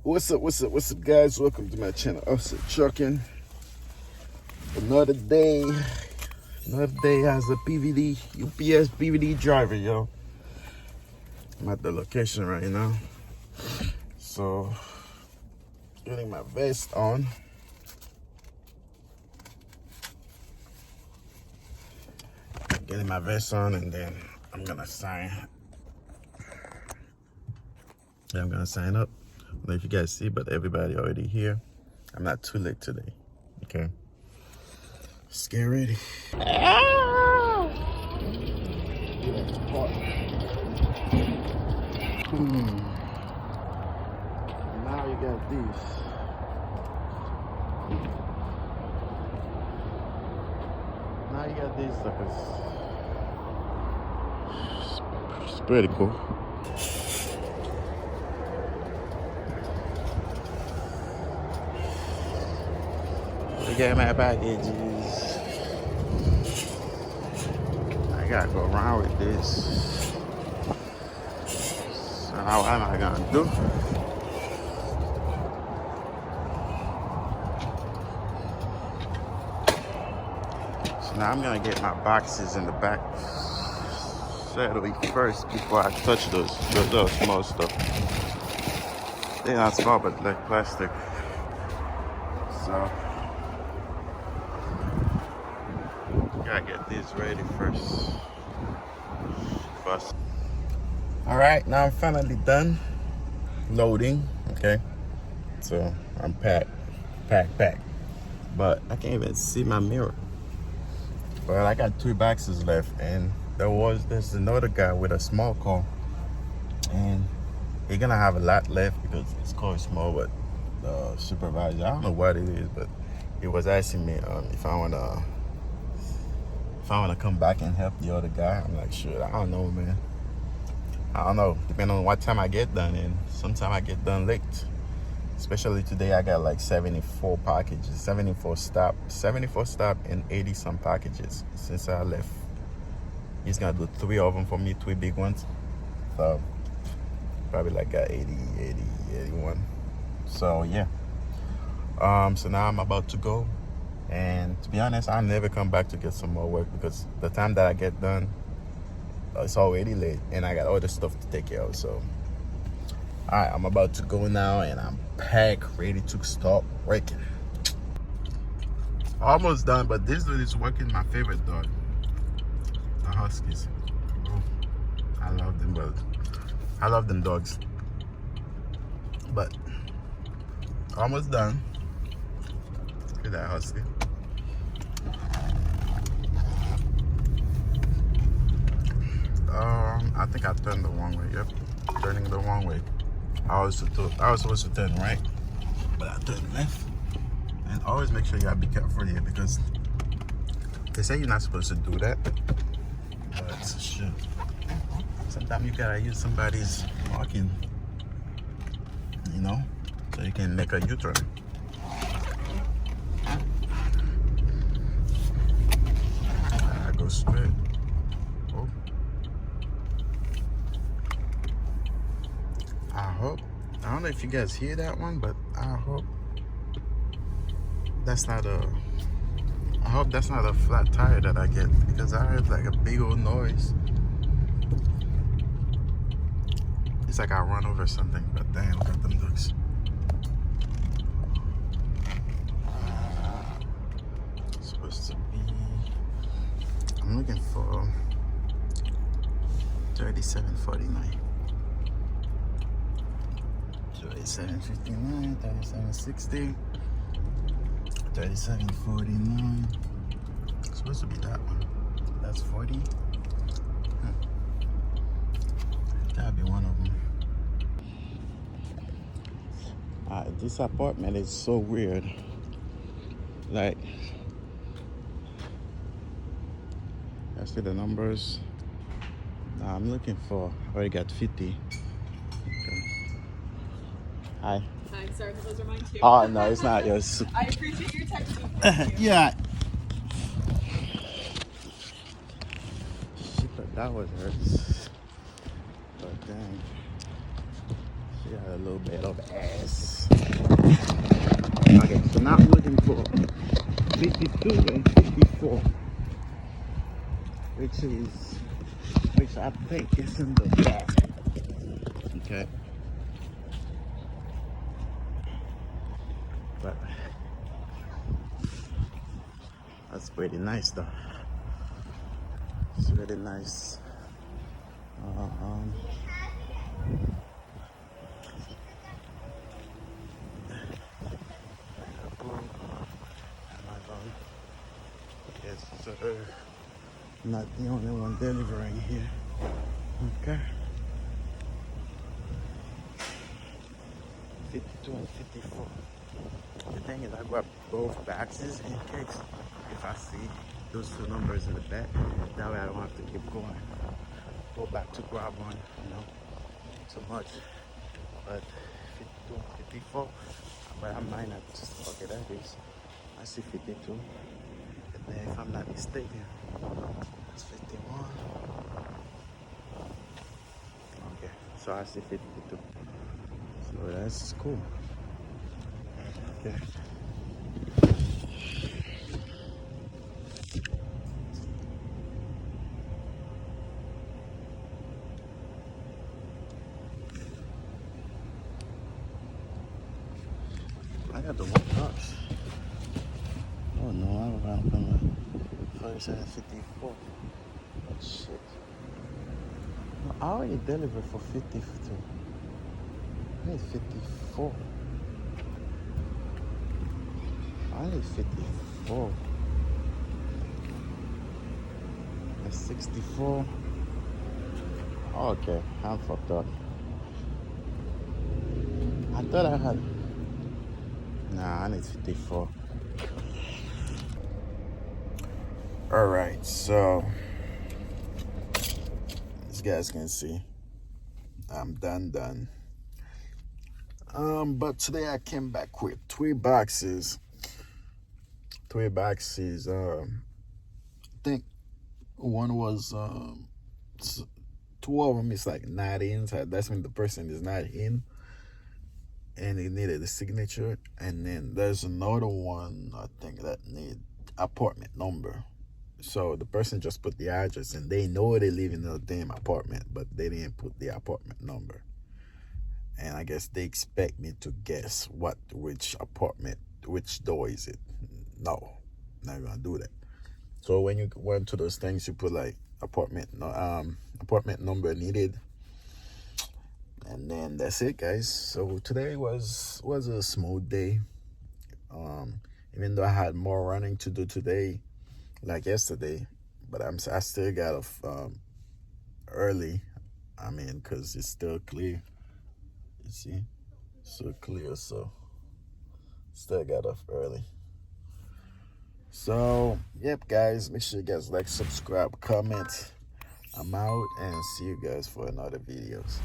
What's up, guys? Welcome to my channel, Offset Trucking. Another day as a UPS PVD driver, yo. I'm at the location right now. So, getting my vest on. And then I'm gonna sign. I'm gonna sign up. I don't know if you guys see, but everybody already here. I'm not too late today. Okay. Let's get ready. Now you got these. Now you got these suckers. It's pretty cool. We got my packages. I gotta go around with this. So now what am I gonna do? So now I'm gonna get my boxes in the back settled first before I touch those small stuff. They're not small, but like plastic. So gotta get these ready first. All right, now I'm finally done loading. Okay, so I'm packed, but I can't even see my mirror. But I got 3 boxes left, and there's another guy with a small car, and he's gonna have a lot left because his car is small. But the supervisor, I don't know what it is, but he was asking me if I wanna come back and help the other guy. I'm like, sure. I don't know, man. I don't know, depending on what time I get done, and sometimes I get done late. Especially today, I got like 74 packages, 74 stop, and 80 some packages since I left. He's gonna do 3 of them for me, 3 big ones. So probably like 81. So yeah. So now I'm about to go. And to be honest, I'll never come back to get some more work because the time that I get done, it's already late and I got other stuff to take care of. So, all right, I'm about to go now and I'm packed, ready to start working. Almost done, but this dude is working my favorite dog, the Huskies. Oh, I love them, but I love them dogs. But almost done. Look at that Husky. I think I turned the wrong way. Yep, turning the wrong way. I was supposed to turn right, but I turned left. And always make sure you gotta be careful here because they say you're not supposed to do that. But shit, sometimes you gotta use somebody's marking, you know, so you can make a U-turn. I go straight. Oh. I don't know if you guys hear that one, but I hope that's not a flat tire that I get, because I heard like a big old noise. It's like I run over something, but damn, look at them ducks. It's supposed to be, I'm looking for 3749. 3759, 3760, 3749. It's supposed to be that one. That's 40. Gotta be one of them. This apartment is so weird. Like, I see the numbers. I'm looking for, I already got 50. Hi. Hi, sorry, those are mine too. Oh, no, it's not yours. I appreciate your texting. Yeah. Shit, but that was hers. But dang. She got a little bit of ass. Okay, so now I'm looking for 52 and 54, which I think is in the back. Okay. But that's pretty nice though. It's really nice. Um, yes, sir. Not the only one delivering here. Okay. 52 and 54. The thing is, I grab both boxes in case if I see those two numbers in the back, that way I don't have to keep going. Go back to grab one, too much. But 52 and 54, but I might not just, okay, that is, I see 52. And then if I'm not mistaken, it's 51. Okay, so I see 52. So that's cool. Okay. I got the one box. Oh no, I don't remember. 47.54. Oh shit. No, I already delivered for 52. I need 54. I need 54. That's 64. Oh, okay, I'm fucked up. I thought I had. Nah, I need 54. Alright, so as you guys can see, I'm done. But today I came back with three boxes. I think one was two of them is like not in, so that's when the person is not in and he needed a signature. And then there's another one I think that need apartment number. So the person just put the address and they know they live in a damn apartment, but they didn't put the apartment number. And I guess they expect me to guess which apartment, which door is it. No, not gonna do that. So when you went to those things, you put like apartment number needed, and then that's it, guys. So today was a smooth day. Even though I had more running to do today, like yesterday, but I still got off early. I mean, cause it's still clear. You see, so clear. So still got off early. So, yep, guys, make sure you guys like, subscribe, comment. I'm out, and see you guys for another videos.